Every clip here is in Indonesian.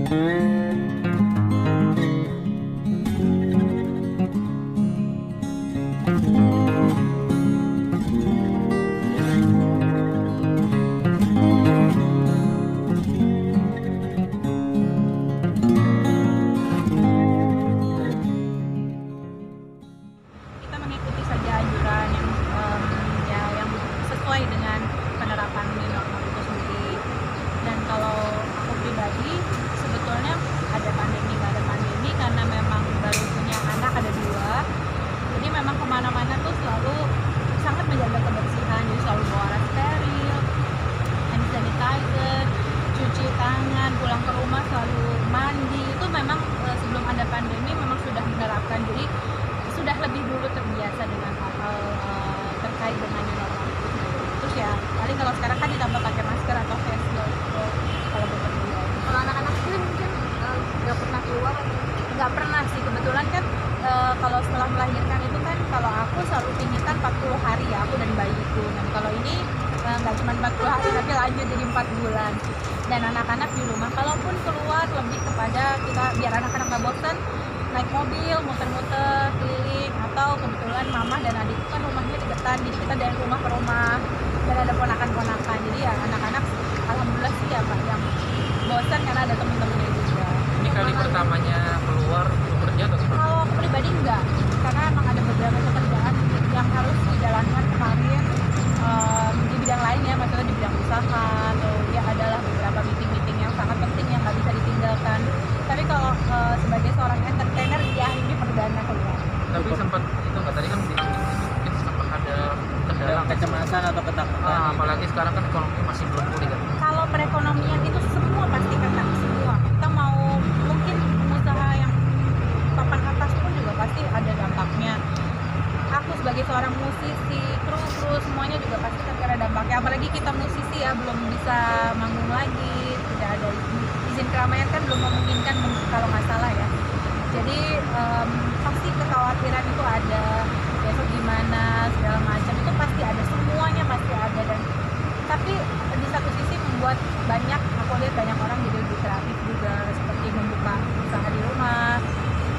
Kita mengikuti saja anjuran yang sesuai dengan penerapan new normal itu sendiri. Dan kalau aku pribadi, sebetulnya ada pandemi nggak ada pandemi, karena memang baru punya anak, ada 2. Jadi memang kemana-mana tuh selalu sangat menjaga kebersihan, jadi selalu bawa alat steril, hand sanitizer, cuci tangan, pulang ke rumah selalu mandi. Itu memang sebelum ada pandemi memang sudah menerapkan, jadi sudah lebih dulu terbiasa dengan hal-hal terkait dengan new normal itu. Terus ya paling kalau sekarang kan ditambah pakai masker atau face shield gitu, kalau bekerja. Kalau anak-anak sendiri mungkin nggak pernah keluar atau Nggak pernah sih, kebetulan kan kalau setelah melahirkan itu kan, kalau aku selalu pinggitan 40 hari ya, aku dan bayiku. Dan kalau ini nggak cuma 40 hari tapi lanjut jadi 4 bulan. Dan anak-anak di rumah, kalaupun keluar lebih kepada kita biar anak-anak nggak bosan naik mobil muter-muter keliling, atau kebetulan mama dan adikku kan rumahnya deketan, jadi kita dari rumah ke rumah, dan ada ponakan-ponakan. Jadi ya anak-anak alhamdulillah sih ya Pak, yang bosan karena ada temen-temennya juga. Ini kali pertamanya keluar bekerja atau seperti Kalau aku pribadi enggak, karena emang ada beberapa pekerjaan yang harus dijalankan kemarin di bidang lain ya, maksudnya di bidang usaha, atau ya adalah beberapa meeting-meeting yang sangat penting yang nggak bisa ditinggalkan. Tapi kalau sebagai seorang entertainer, ya ini perdana keluar. Tapi sempat itu nggak, tadi kan mungkin sempat ada kendala kecemasan atau ketakutan. apalagi sekarang kan ekonomi masih belum pulih kan. Kalau perekonomian itu semua pasti kena, semua. Kita mau mungkin usaha yang papan atas pun juga pasti ada dampaknya. Aku sebagai seorang musisi, kru semuanya juga pasti terkena dampaknya. Apalagi kita musisi ya, belum bisa manggung lagi, tidak ada izin keramaian kan belum memungkinkan kalau nggak salah ya. Jadi pasti kekhawatiran itu ada, besok gimana segala macam itu pasti ada, semuanya pasti ada. Dan tapi di satu sisi membuat banyak, aku lihat banyak orang jadi lebih kreatif juga, seperti membuka usaha di rumah,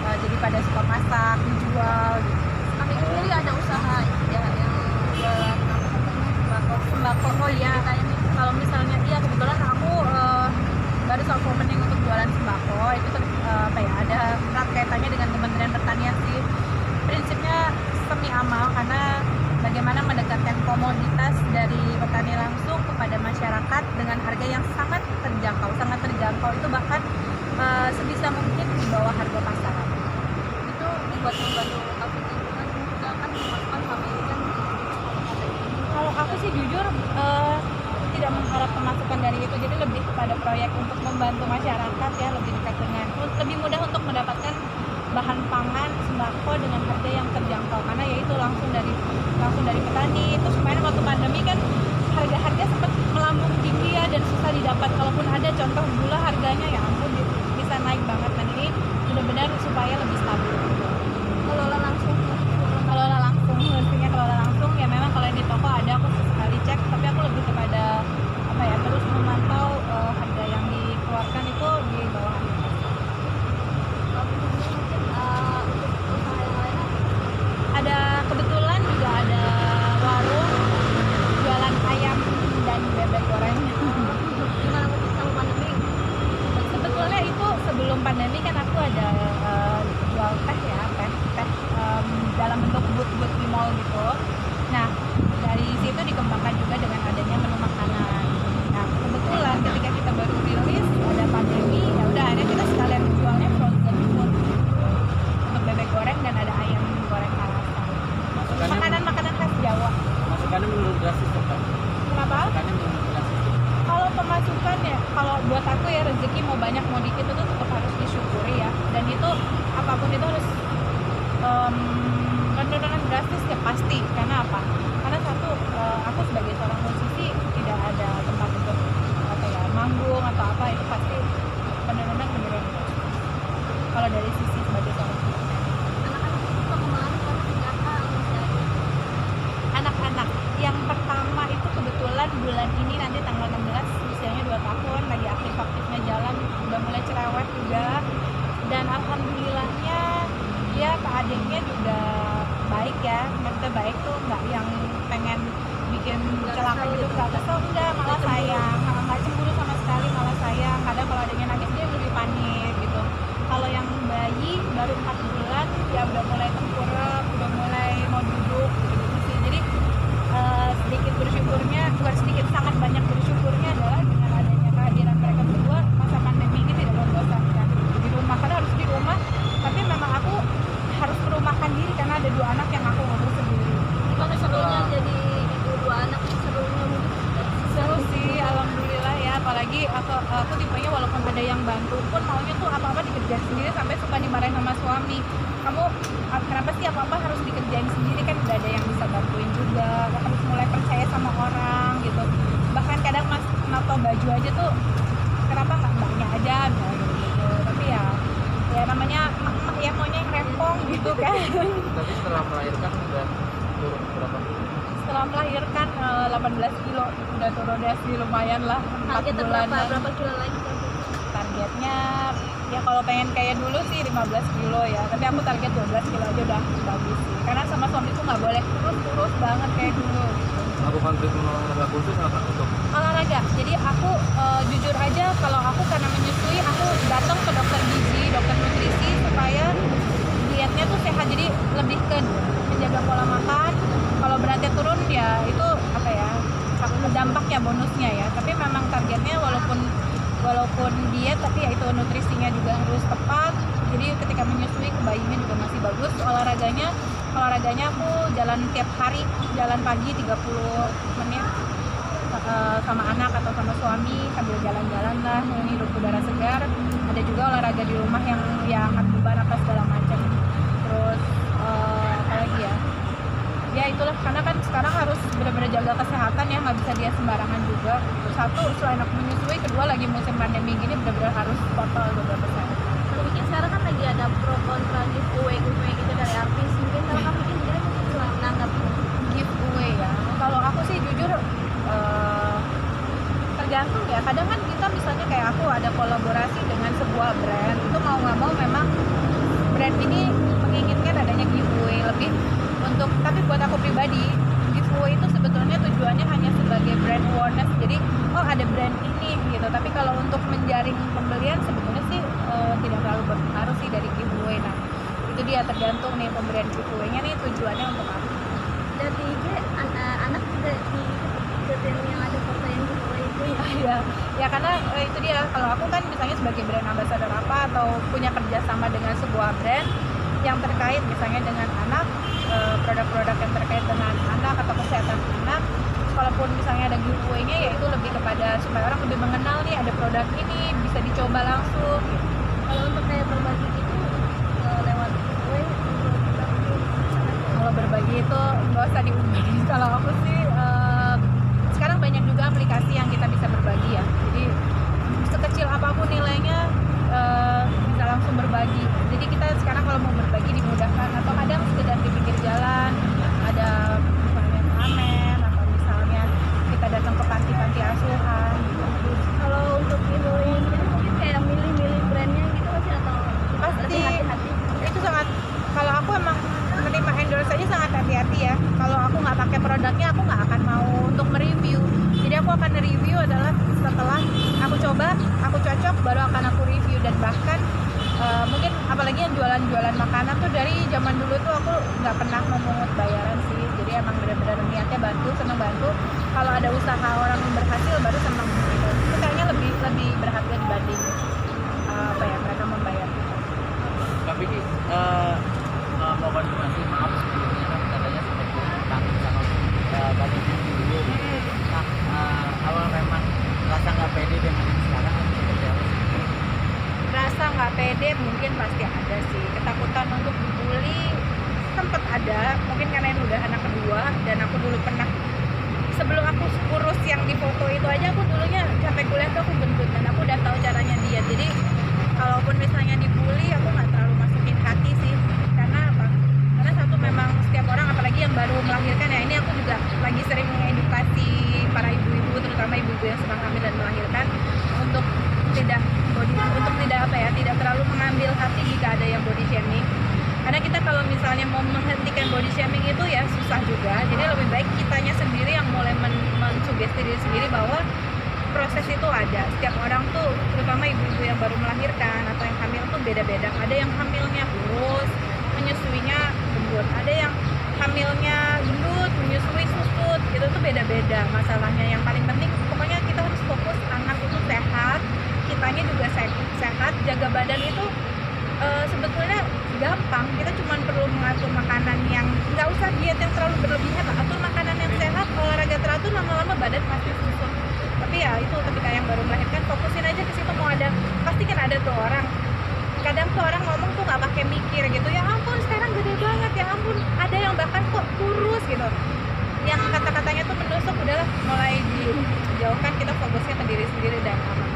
jadi pada suka masak, dijual gitu. kami sendiri ada usaha ya yang jualan Sembako. Oh iya, kalau misalnya iya, kebetulan aku baru soal opening untuk jualan sembako itu apa ya, ada erat kaitannya dengan Kementerian Pertanian sih. Prinsipnya semi amal, karena bagaimana mendekatkan komoditas dari petani langsung kepada masyarakat dengan harga yang sangat terjangkau itu bahkan sebisa mungkin di bawah harga pasaran. itu dibuat membantu kafe lingkungan juga kan, memasukkan kafe ini kan. Kalau aku sih jujur tidak mengharap pemasukan dari itu, jadi lebih kepada proyek untuk membantu masyarakat ya, lebih dekat dengan, lebih mudah untuk mendapatkan bahan pangan sembako dengan harga yang terjangkau, karena yaitu langsung dari petani. Terus kemarin waktu pandemi kan harga-harga sempat melambung tinggi ya, dan susah didapat. Kalaupun ada, contoh gula harganya ya ampun bisa naik banget. Dan ini benar-benar supaya lebih stabil. Kelola langsung Mestinya kelola langsung ya. Memang kalau yang di toko ada, aku sekali cek, tapi aku lebih kepada apa ya, terus memantau harga yang dikeluarkan itu di bawah harga. mungkin untuk usaha yang lain Ada kebetulan juga ada warung jualan ayam dan bebek goreng. gimana mungkin sama pandemi. Sebetulnya itu sebelum pandemi kan aku ada jual teh ya, teh dalam bentuk booth di mall gitu. Nah dari situ dikembangkan juga dengan adanya menu makanan. Nah kebetulan ketika kita baru rilis ada pandemi, ya udah akhirnya kita sekalian jualnya frozen food untuk bebek goreng, dan ada ayam goreng alasan. Makanan khas Jawa. Masukannya menurun drastis tuh, Pak. Kenapa? Masukannya menurun drastis. Kalau pemasukan ya, kalau buat aku ya, rezeki mau banyak mau dikit itu tetap harus disyukuri ya. Dan itu apapun itu harus penurunan drastis ya pasti. Karena apa? Karena satu, aku sebagai seorang musisi tidak ada tempat untuk apa ya, manggung atau apa, itu pasti penurunan drastis. Kalau dari sisi sebagai seorang musisi. Anak-anak itu perkembangan kan senjata Anak-anak yang pertama itu kebetulan bulan ini nanti tanggal 16, usianya 2 tahun, lagi aktif-aktifnya jalan, udah mulai cerewet, aku tipenya walaupun ada yang bantu pun maunya tuh apa-apa dikerjain sendiri, sampai suka dimarahin sama suami. Kamu kenapa sih apa-apa harus dikerjain sendiri, kan udah ada yang bisa bantuin juga. Kamu harus mulai percaya sama orang gitu. Bahkan kadang mas nato baju aja tuh kenapa nggak mbaknya aja gitu. Tapi ya namanya emak ya maunya yang rempong gitu kan. Tapi setelah melahirkan udah turun berapa? Setelah melahirkan 18 kilo udah turun ya sih, lumayan lah 4 Targetnya bulan. berapa kilo lagi? Targetnya ya kalau pengen kayak dulu sih 15 kilo ya, tapi aku target 12 kilo aja udah bagus sih, karena sama suamiku nggak boleh kurus banget kayak dulu gitu. Melakukan treatment olahraga khusus apa untuk? Olahraga, jadi aku jujur aja kalau aku karena menyusui aku datang ke dokter gizi, dokter nutrisi supaya dietnya tuh sehat, jadi lebih ke menjaga pola makan. Kalau beratnya turun ya itu apa ya, dampaknya bonusnya ya, tapi memang targetnya walaupun diet tapi ya itu nutrisinya juga harus tepat. Jadi ketika menyusui ke bayinya juga masih bagus. Olahraganya aku jalan tiap hari, jalan pagi 30 menit sama anak atau sama suami sambil jalan-jalan lah, menghirup udara segar. Ada juga olahraga di rumah yang angkat beban apa segala macam. Terus apa lagi ya itulah, karena kan sekarang harus benar-benar jaga kesehatan ya, nggak bisa dia sembarangan juga. Satu, selain aku menyusui, kedua lagi musim pandemi gini benar-benar harus total jaga kesehatan. Kalau bikin sekarang kan lagi ada pro kontra giveaway gitu dari artis, mungkin kalau kamu bikin sendiri mungkin selalu menanggap Giveaway ya, kalau aku sih jujur tergantung ya. Kadang kan kita misalnya kayak aku ada kolaborasi dengan sebuah brand, itu mau nggak mau memang brand ini menginginkan adanya giveaway lebih untuk, tapi buat aku pribadi giveaway itu sebetulnya tujuannya hanya sebagai brand awareness, jadi oh ada brand ini gitu. Tapi kalau untuk menjaring pembelian sebetulnya sih tidak terlalu berpengaruh sih dari giveaway. Nah itu dia, tergantung nih pemberian giveaway-nya nih tujuannya untuk apa. dan di IG anak juga di ikutin yang ada foto yang giveaway itu ya. Ya karena itu dia, kalau aku kan misalnya sebagai brand ambassador apa atau punya kerjasama dengan sebuah brand yang terkait misalnya dengan anak, produk-produk yang terkait dengan anak atau kesehatan anak, kalaupun misalnya ada giveaway-nya ya itu lebih kepada supaya orang lebih mengenal nih ada produk ini, bisa dicoba langsung gitu. Kalau untuk kayak berbagi gitu lewat giveaway untuk berbagi Kalau berbagi itu nggak usah diumbar. Kalau aku sih sekarang banyak juga aplikasi yang kita bisa berbagi ya, jadi sekecil apapun nilainya bisa langsung berbagi. Jadi kita sekarang kalau mau berbagi dimudahkan, atau kadang sekedar di pinggir jalan ada misalnya pengamen, atau misalnya kita datang ke panti-panti asuhan gitu. kalau untuk giveaway sendiri mungkin kayak milih-milih brandnya gitu masih atau Pasti lebih hati-hati? itu sangat, kalau aku emang menerima endorse aja sangat hati-hati ya. Kalau aku nggak pakai produknya aku nggak akan mau untuk mereview. Jadi aku akan review adalah setelah aku coba, aku cocok, baru akan aku review. Dan bahkan mungkin apalagi yang jualan-jualan makanan tuh dari zaman dulu tuh aku nggak pernah memungut bayaran sih. Jadi emang benar-benar niatnya bantu, seneng bantu. Kalau ada usaha orang yang berhasil baru seneng gitu. Itu kayaknya lebih berharga dibanding apa ya mereka membayar. Tapi mau konfirmasi, maaf sebelumnya kan katanya sempat tanggung sama banyak dulu. Nah, awal memang rasa nggak pede dengan ini sekarang atau seperti apa sih? Rasa nggak pede mungkin pasti ada sih, ketakutan untuk dibully sempat ada, mungkin karena ini udah anak kedua dan aku dulu pernah, sebelum aku kurus yang di foto itu aja aku dulunya sampai kuliah tuh aku gendut dan aku udah tahu caranya diet. Jadi kalaupun misalnya dibully aku nggak terlalu masukin hati sih. Karena apa? Karena satu, memang setiap orang apalagi yang baru melahirkan ya, ini aku juga lagi sering mengedukasi para ibu-ibu, terutama ibu-ibu yang sedang hamil dan melahirkan, untuk tidak tidak terlalu mengambil hati jika ada yang body shaming. Karena kita kalau misalnya mau menghentikan body shaming itu ya susah juga. Jadi lebih baik kitanya sendiri yang mulai mensugesti diri sendiri bahwa proses itu ada. Setiap orang tuh, terutama ibu-ibu yang baru melahirkan atau yang hamil tuh beda-beda. Ada yang hamilnya kurus, menyusuinya gendut. Ada yang hamilnya gendut, menyusui susut. Itu tuh beda-beda masalahnya. Yang paling penting pokoknya kita harus fokus anak itu sehat, kitanya juga sehat. Jaga badan itu sebetulnya gampang. Kita cuma perlu mengatur makanan yang nggak usah diet yang terlalu berlebihan lah. Atur makanan yang sehat, olahraga teratur, lama-lama badan pasti susut. Tapi ya itu ketika yang baru melahirkan fokusin kurus gitu, yang kata-katanya tuh menusuk, udahlah mulai dijauhkan, kita fokusnya ke diri sendiri dan aman.